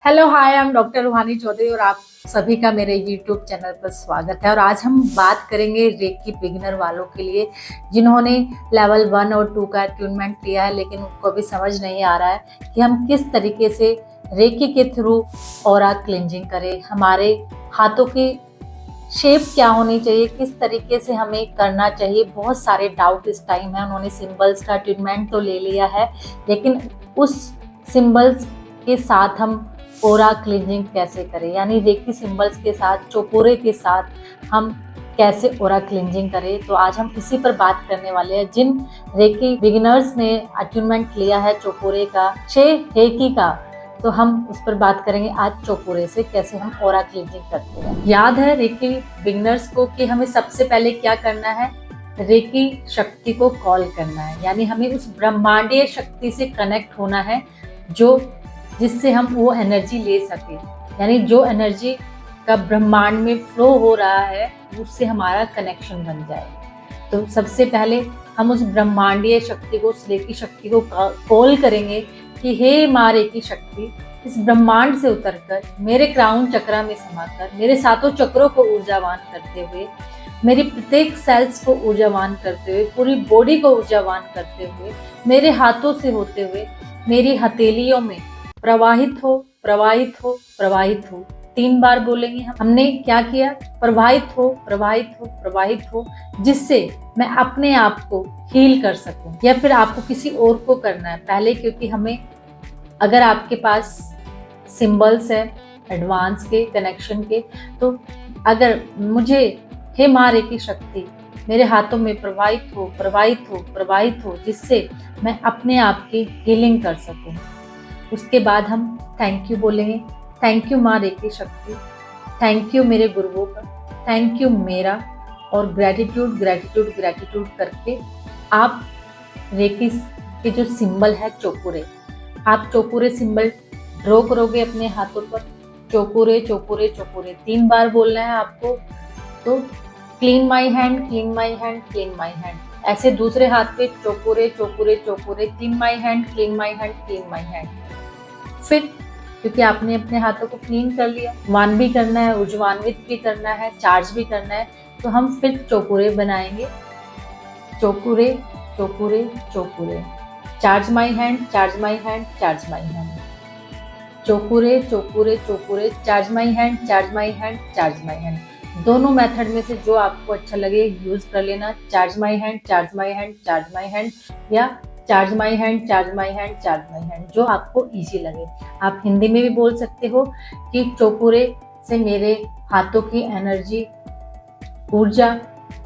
Hello hi, I am doctor रूहानी चौधरी और आप सभी का मेरे यूट्यूब चैनल पर स्वागत है। और आज हम बात करेंगे रेकी बिगिनर वालों के लिए जिन्होंने लेवल 1 और 2 का ट्यूनमेंट लिया है, लेकिन उनको अभी समझ नहीं आ रहा है कि हम किस तरीके से रेकी के थ्रू ऑरा क्लिंजिंग करें, हमारे हाथों की शेप क्या होनी चाहिए, किस तरीके से हमें करना चाहिए। बहुत सारे डाउट इस टाइम है। उन्होंने सिंबल्स का ट्रीटमेंट तो ले लिया है, लेकिन उस सिंबल्स के साथ हम ऑरा क्लींजिंग कैसे करें, यानी रेकी सिंबल्स के साथ, चौकोरे के साथ हम कैसे ऑरा क्लींजिंग करें। तो आज हम इसी पर बात करने वाले हैं। जिन रेकी बिगिनर्स ने अट्यूनमेंट लिया है चौकोरे का, 6 रेकी का, तो हम उस पर बात करेंगे आज चौकोरे से कैसे हम ऑरा क्लींजिंग करते हैं। याद है रेकी बिगिनर्स को कि हमें सबसे पहले क्या करना है, रेकी शक्ति को कॉल करना है, यानी हमें उस ब्रह्मांडीय शक्ति से कनेक्ट होना है जो जिससे हम वो एनर्जी ले सके, यानी जो एनर्जी का ब्रह्मांड में फ्लो हो रहा है उससे हमारा कनेक्शन बन जाए। तो सबसे पहले हम उस ब्रह्मांडीय शक्ति को, उस रेकी शक्ति को कॉल करेंगे कि हे माँ रेकी शक्ति, इस ब्रह्मांड से उतरकर मेरे क्राउन चक्र में समाकर मेरे सातों चक्रों को ऊर्जावान करते हुए, मेरी प्रत्येक सेल्स को ऊर्जावान करते हुए, पूरी बॉडी को ऊर्जावान करते हुए, मेरे हाथों से होते हुए मेरी हथेलियों में प्रवाहित हो, प्रवाहित हो, प्रवाहित हो। 3 बार बोलेंगे हम। हमने क्या किया, प्रवाहित हो, प्रवाहित हो, प्रवाहित हो, जिससे मैं अपने आप को हील कर सकूं, या फिर आपको किसी और को करना है पहले, क्योंकि हमें, अगर आपके पास सिंबल्स है एडवांस के कनेक्शन के, तो अगर मुझे हे माँ रेकी शक्ति मेरे हाथों में प्रवाहित हो, प्रवाहित हो, प्रवाहित हो, जिससे मैं अपने आप की हीलिंग कर सकूं। उसके बाद हम थैंक यू बोलेंगे। थैंक यू माँ रेकी शक्ति, थैंक यू मेरे गुरुओं का, थैंक यू मेरा, और ग्रैटिट्यूड ग्रैटिट्यूड ग्रैटिट्यूड करके आप रेकी के जो सिंबल है चौकोरे, आप चौकोरे सिंबल ड्रॉ करोगे अपने हाथों पर। चौकोरे चौकोरे चौकोरे 3 बार बोलना है आपको। तो clean my hand, clean my hand, clean my hand, ऐसे दूसरे हाथ पे चौकोरे चौकोरे चौकोरे, clean my hand, clean my hand, clean my hand. फिर क्योंकि आपने अपने हाथों को क्लीन कर लिया, वान भी करना है, ऊर्जान्वित भी करना है, चार्ज भी करना है, तो हम फिर चौकोरे बनाएंगे। चौकोरे चौकोरे चौकोरे, charge my hand, charge my hand, charge my hand. चौकोरे चौकोरे चौकोरे, charge my hand, charge my hand, charge my hand. दोनों मेथड में से जो आपको अच्छा लगे यूज कर लेना। Charge my hand, charge my hand, charge my hand, या charge my hand, charge my hand, charge my hand, जो आपको इजी लगे। आप हिंदी में भी बोल सकते हो कि चौकोरे से मेरे हाथों की एनर्जी, ऊर्जा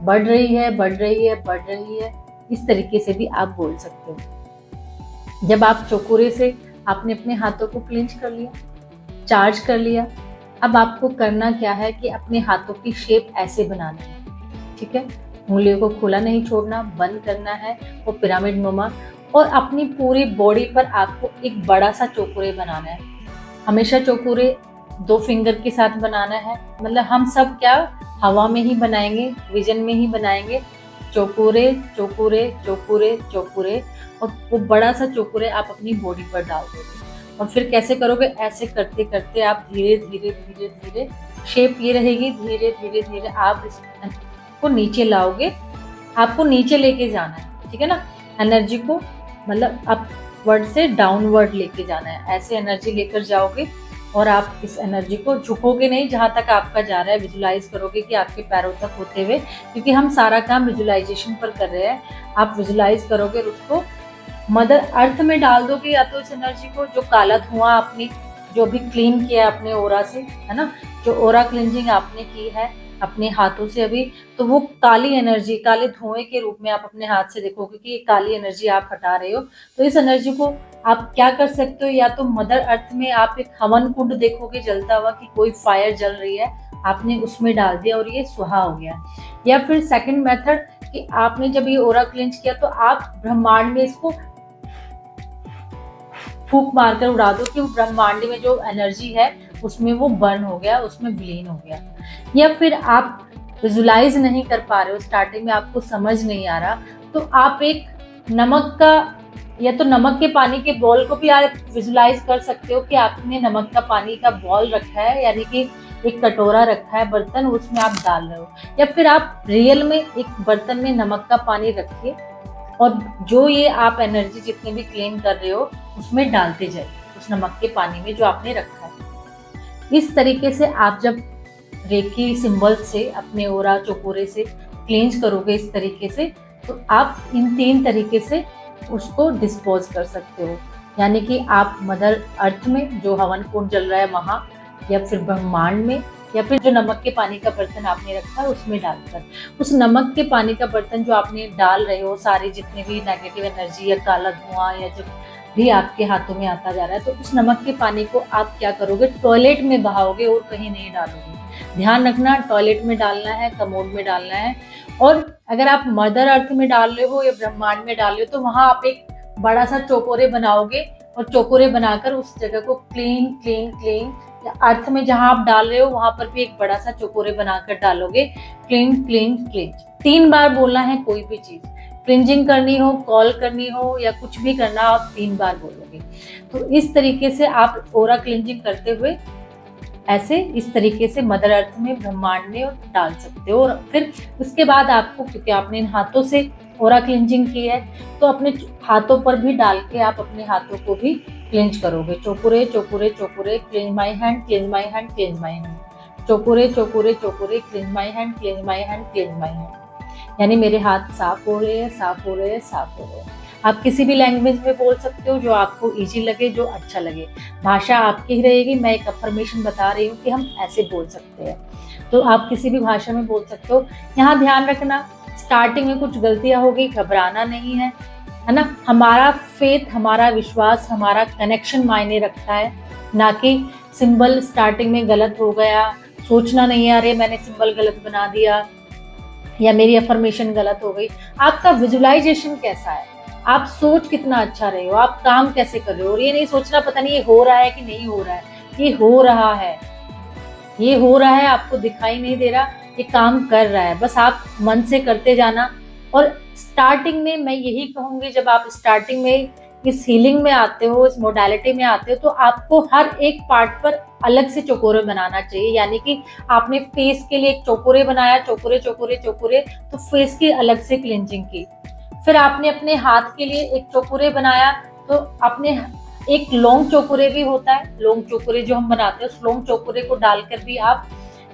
बढ़ रही है, बढ़ रही है, बढ़ रही है। इस तरीके से भी आप बोल सकते हो। जब आप चौकोरे से आपने अपने हाथों को क्लींच कर लिया, चार्ज कर लिया, अब आपको करना क्या है कि अपने हाथों की शेप ऐसे बनानी है, ठीक है। उंगलियों को खुला नहीं छोड़ना, बंद करना है वो पिरामिड नुमा, और अपनी पूरी बॉडी पर आपको एक बड़ा सा चौकोरे बनाना है। हमेशा चौकोरे 2 फिंगर के साथ बनाना है, मतलब हम सब क्या हवा में ही बनाएंगे, विजन में ही बनाएंगे। चौकोरे चौकोरे चौकोरे चौकोरे, और वो बड़ा सा चौकोरे आप अपनी बॉडी पर डाल दोगे। और फिर कैसे करोगे, ऐसे करते करते आप धीरे धीरे धीरे धीरे, शेप ये रहेगी, धीरे धीरे धीरे आप इसको नीचे लाओगे। आपको नीचे लेके जाना है, ठीक है ना। एनर्जी को मतलब अपवर्ड से डाउनवर्ड लेके जाना है, ऐसे एनर्जी लेकर जाओगे। और आप इस एनर्जी को झुकोगे नहीं, जहां तक आपका जा रहा है विजुलाइज करोगे कि आपके पैरों तक होते हुए, क्योंकि हम सारा काम विजुलाइजेशन पर कर रहे हैं। आप विजुलाइज करोगे और उसको मदर अर्थ में डाल दोगे, या तो इस एनर्जी को जो काला धुआं आपने जो भी क्लीन किया अपने ओरा से, है ना, जो ओरा क्लींजिंग आपने की है अपने हाथों से अभी, तो वो काली एनर्जी, काले धुएं के रूप में आप अपने हाथ से देखोगे कि ये काली एनर्जी आप हटा रहे हो। तो इस एनर्जी को आप क्या कर सकते हो, या तो मदर अर्थ में आप एक हवन कुंड देखोगे जलता हुआ कि कोई फायर जल रही है, आपने उसमें डाल दिया और ये सुहा हो गया। या फिर सेकंड मेथड कि आपने जब ये ओरा क्लींज किया तो आप ब्रह्मांड में इसको फूंक मारकर उड़ा दो कि वो ब्रह्मांड में जो एनर्जी है उसमें वो बर्न हो गया, उसमें विलीन हो गया। या फिर आप विजुलाइज नहीं कर पा रहे हो, स्टार्टिंग में आपको समझ नहीं आ रहा, तो आप एक नमक का या तो नमक के पानी के बॉल को भी आप विजुलाइज कर सकते हो कि आपने नमक का पानी का बॉल रखा है, यानी कि एक कटोरा रखा है बर्तन, उसमें आप डाल रहे हो। या फिर आप रियल में एक बर्तन में नमक का पानी रखिए और जो ये आप एनर्जी जितने भी क्लीन कर रहे हो उसमें डालते जाइए, उस नमक के पानी में जो आपने रखा है। इस तरीके से आप जब रेकी सिंबल से अपने ओरा चोकोरे से क्लींज करोगे इस तरीके से, तो आप इन 3 तरीके से उसको डिस्पोज कर सकते हो। यानी कि आप मदर अर्थ में जो हवन कुंड जल रहा है वहां, या फिर ब्रह्मांड में, या फिर जो नमक के पानी का बर्तन आपने रखा है उसमें डालकर, उस नमक के पानी का बर्तन जो आपने डाल रहे हो, सारी जितने भी नेगेटिव एनर्जी या काला धुआं या जो भी आपके हाथों में आता जा रहा है, तो उस नमक के पानी को आप क्या करोगे, टॉयलेट में बहाओगे और कहीं नहीं डालोगे। ध्यान रखना, टॉयलेट में डालना है, कमोड में डालना है। और अगर आप मदर अर्थ में डाल रहे हो या ब्रह्मांड में डाल रहे हो, तो वहां आप एक बड़ा सा चोकोरे बनाओगे और चोकोरे बनाकर उस जगह को क्लीन क्लीन क्लीन, अर्थ में जहां आप डाल रहे हो वहां पर भी एक बड़ा सा चोकोरे बनाकर डालोगे, क्लीन क्लीन क्लीन। 3 बार बोलना है कोई भी चीज, क्लिंजिंग करनी हो, कॉल करनी हो या कुछ भी करना, आप 3 बार बोलोगे। तो इस तरीके से आप ओरा क्लिंजिंग करते हुए ऐसे इस तरीके से मदर अर्थ में, ब्रह्मांड में डाल सकते हो। और फिर उसके बाद आपको, क्योंकि आपने इन हाथों से ओरा क्लिंजिंग की है, तो अपने हाथों पर भी डाल के आप अपने हाथों को भी क्लिंज करोगे। चोकुरे चोकुरे चोकुरे, cleanse my hand, cleanse my hand, cleanse my hand. चोकुरे चोकुरे चोकुरे, cleanse my hand, cleanse my hand, cleanse my hand. यानी मेरे हाथ साफ हो रहे हैं, साफ हो रहे हैं, साफ हो रहे हैं। आप किसी भी लैंग्वेज में बोल सकते हो जो आपको इजी लगे, जो अच्छा लगे। भाषा आपकी ही रहेगी, मैं एक अफर्मेशन बता रही हूँ कि हम ऐसे बोल सकते हैं, तो आप किसी भी भाषा में बोल सकते हो। यहाँ ध्यान रखना, स्टार्टिंग में कुछ गलतियां होगी, घबराना नहीं है ना। हमारा फेथ, हमारा विश्वास, हमारा कनेक्शन मायने रखता है, ना कि सिंबल स्टार्टिंग में गलत हो गया, सोचना नहीं है अरे मैंने सिंबल गलत बना दिया या मेरी अफर्मेशन गलत हो गई। आपका विजुअलाइजेशन कैसा है, आप सोच कितना अच्छा रहे हो, आप काम कैसे कर रहे हो। और ये नहीं सोचना पता नहीं ये हो रहा है कि नहीं हो रहा है, ये हो रहा है, ये हो रहा है, आपको दिखाई नहीं दे रहा, ये काम कर रहा है। बस आप मन से करते जाना। और स्टार्टिंग में मैं यही कहूंगी, जब आप स्टार्टिंग में इस हीलिंग में आते हो, इस मोडालिटी में आते हो, तो आपको हर एक पार्ट पर अलग से चोकोरे बनाना चाहिए। यानी कि आपने फेस के लिए एक चोकोरे बनाया, चोकोरे चोकोरे चोकोरे, तो फेस की अलग से क्लिंजिंग की। फिर आपने अपने हाथ के लिए एक चोकोरे बनाया, तो आपने एक लॉन्ग चोकोरे भी होता है, लॉन्ग चोकोरे जो हम बनाते हैं, उस लॉन्ग चोकोरे को डालकर भी आप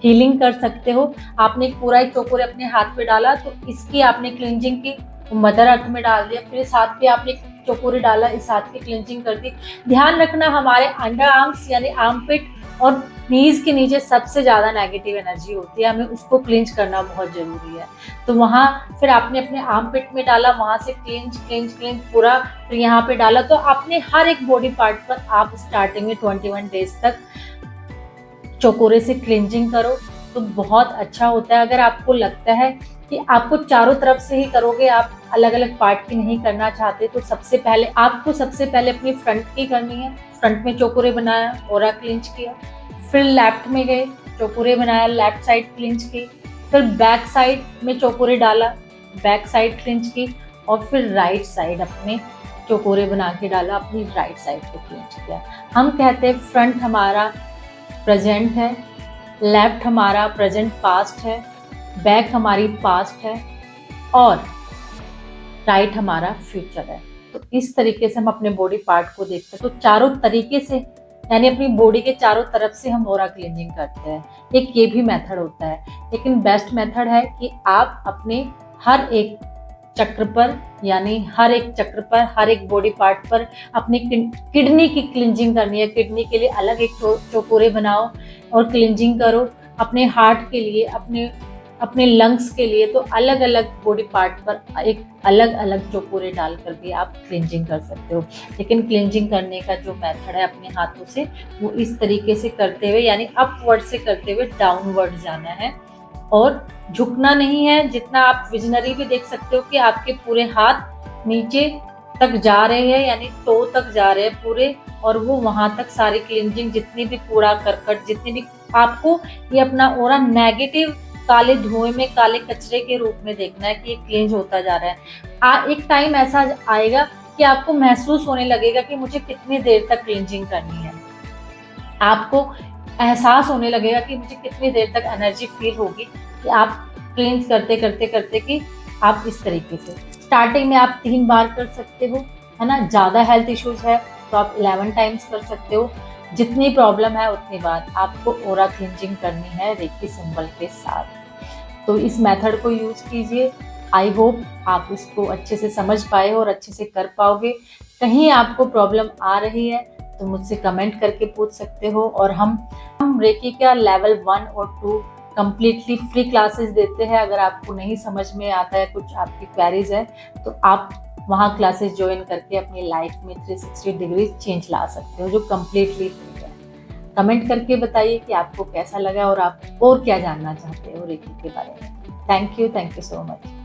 हीलिंग कर सकते हो। आपने पूरा एक चोकोरे अपने हाथ पे डाला, तो इसकी आपने क्लिंजिंग की, मदर अर्थ में डाल दिया। फिर इस हाथ पे आपने चोकोरे डाला, इस हाथ की क्लिंजिंग कर दी। ध्यान रखना, हमारे अंडर आर्म्स यानी आर्मपिट और नीज के नीचे सबसे ज्यादा नेगेटिव एनर्जी होती है, हमें उसको क्लिंज करना बहुत जरूरी है। तो वहां फिर आपने अपने आर्मपिट में डाला, वहां से क्लिंज क्लिंज क्लिंज पूरा, फिर यहाँ पे डाला। तो आपने हर एक बॉडी पार्ट पर आप स्टार्टिंग में 21 डेज तक चोकोरे से क्लिंजिंग करो, तो बहुत अच्छा होता है। अगर आपको लगता है कि आपको चारों तरफ से ही करोगे, आप अलग अलग पार्ट की नहीं करना चाहते, तो सबसे पहले अपनी फ्रंट की करनी है। फ्रंट में चोकोरे बनाया, ओरा क्लिंच किया। फिर लेफ्ट में गए, चोकोरे बनाया, लेफ्ट साइड क्लिंच की। फिर बैक साइड में चोकोरे डाला, बैक साइड क्लिंच की। और फिर राइट साइड अपने चोकोरे बना के डाला, अपनी राइट साइड को क्लिंच किया। हम कहते हैं फ्रंट हमारा प्रेजेंट है, लेफ्ट हमारा प्रेजेंट पास्ट है, बैक हमारी पास्ट है और राइट हमारा फ्यूचर है। तो इस तरीके से हम अपने बॉडी पार्ट को देखते हैं। तो चारों तरीके से, यानी अपनी बॉडी के चारों तरफ से हम ओरा क्लीनिंग करते हैं। एक ये भी मेथड होता है, लेकिन बेस्ट मेथड है कि आप अपने हर एक चक्र पर, यानी हर एक चक्र पर, हर एक बॉडी पार्ट पर अपनी किडनी की क्लिंजिंग करनी है। किडनी के लिए अलग एक चोकोरे बनाओ और क्लिंजिंग करो। अपने हार्ट के लिए, अपने लंग्स के लिए, तो अलग अलग बॉडी पार्ट पर एक अलग अलग चोकोरे डालकर भी आप क्लिंजिंग कर सकते हो। लेकिन क्लिंजिंग करने का जो मेथड है अपने हाथों से, वो इस तरीके से करते हुए, यानी अपवर्ड से करते हुए डाउनवर्ड जाना है और झुकना नहीं है। जितना आप विजनरी भी देख सकते हो कि आपके पूरे हाथ नीचे तक जा रहे हैं, यानी टो तक जा रहे हैं पूरे, और वो वहां तक सारी क्लिंजिंग, जितनी भी कूड़ा करकट, जितनी भी आपको ये अपना ओरा नेगेटिव काले धुएं में, काले कचरे के रूप में देखना है कि ये क्लींज होता जा रहा है। एक टाइम ऐसा आएगा कि आपको महसूस होने लगेगा कि मुझे कितनी देर तक क्लींजिंग करनी है। आपको एहसास होने लगेगा कि मुझे कितनी देर तक एनर्जी फील होगी कि आप क्लींस करते करते करते कि आप इस तरीके से स्टार्टिंग में आप 3 बार कर सकते हो, है ना। ज़्यादा हेल्थ इश्यूज है तो आप 11 टाइम्स कर सकते हो। जितनी प्रॉब्लम है उतनी बार आपको ऑरा क्लींजिंग करनी है रेकी सिंबल के साथ। तो इस मेथड को यूज़ कीजिए। आई होप आप इसको अच्छे से समझ पाए हो और अच्छे से कर पाओगे। कहीं आपको प्रॉब्लम आ रही है तो मुझसे कमेंट करके पूछ सकते हो। और हम रेकी का लेवल 1 और 2 कम्प्लीटली फ्री क्लासेस देते हैं। अगर आपको नहीं समझ में आता है, कुछ आपकी क्वेरीज है, तो आप वहाँ क्लासेस ज्वाइन करके अपनी लाइफ में 360 डिग्री चेंज ला सकते हो, जो कम्प्लीटली फ्री है। कमेंट करके बताइए कि आपको कैसा लगा और आप और क्या जानना चाहते हो रेकी के बारे में। Thank you so much.